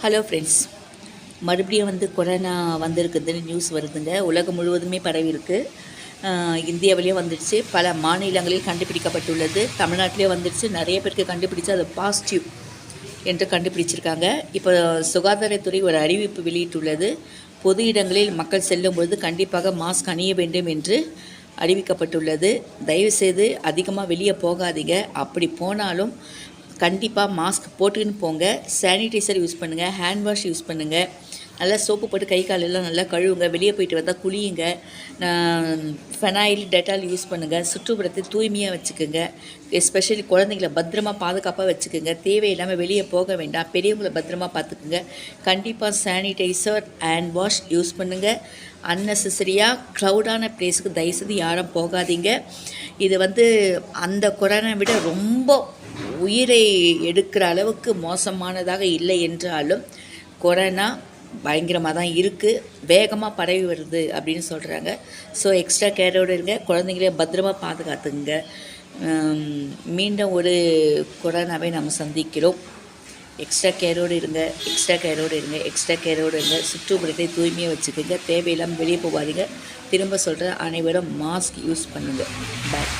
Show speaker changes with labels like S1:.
S1: Hello friends, மறுபடியும் corona வந்திருக்குதுன்னு news வருதுங்க. உலகம் முழுவதுமே பரவி இருக்குது. இந்தியாவிலேயும் வந்துடுச்சு, பல மாநிலங்களில் கண்டுபிடிக்கப்பட்டுள்ளது. தமிழ்நாட்டிலே வந்துடுச்சு, நிறைய பேருக்கு கண்டுபிடிச்சு அது பாசிட்டிவ் என்று கண்டுபிடிச்சிருக்காங்க. இப்போ சுகாதாரத்துறை ஒரு அறிவிப்பு வெளியிட்டுள்ளது. பொது இடங்களில் மக்கள் செல்லும்பொழுது கண்டிப்பாக மாஸ்க் அணிய வேண்டும் என்று அறிவிக்கப்பட்டுள்ளது. தயவுசெய்து அதிகமாக வெளியே போகாதீங்க. அப்படி போனாலும் கண்டிப்பாக மாஸ்க் போட்டுக்கின்னு போங்க. சானிடைசர் யூஸ் பண்ணுங்கள், ஹேண்ட் வாஷ் யூஸ் பண்ணுங்கள், நல்லா சோப்பு போட்டு கை காலெல்லாம் நல்லா கழுவுங்க. வெளியே போயிட்டு வந்தால் குளியுங்க. ஃபெனாயில், டெட்டால் யூஸ் பண்ணுங்கள். சுற்றுப்புறத்தை தூய்மையாக வச்சுக்கோங்க. எஸ்பெஷலி குழந்தைங்கள பத்திரமாக பாதுகாப்பாக வச்சுக்கோங்க. தேவையில்லாமல் வெளியே போக வேண்டாம். பெரியவங்களை பத்திரமாக பார்த்துக்குங்க. கண்டிப்பாக சானிடைசர், ஹேண்ட் வாஷ் யூஸ் பண்ணுங்கள். அன்னெசரியாக க்ரௌடான ப்ளேஸுக்கு தயவுசெய்து யாரும் போகாதீங்க. இது அந்த கொரோனா விட ரொம்ப உயிரை எடுக்கிற அளவுக்கு மோசமானதாக இல்லை என்றாலும் கொரோனா பயங்கரமாக தான் இருக்குது. வேகமாக பரவி வருது அப்படின்னு சொல்கிறாங்க. ஸோ எக்ஸ்ட்ரா கேரோடு இருங்க. குழந்தைங்களே பத்திரமாக பாதுகாத்துங்க. மீண்டும் ஒரு கொரோனாவை நம்ம சந்திக்கிறோம். எக்ஸ்ட்ரா கேரோடு இருங்க. சுற்றுப்புறத்தை தூய்மையாக வச்சுக்கோங்க. தேவையில்லாமல் வெளியே போகாதீங்க. திரும்ப சொல்கிறேன், அனைவரும் மாஸ்க் யூஸ் பண்ணுங்கள். பாய்.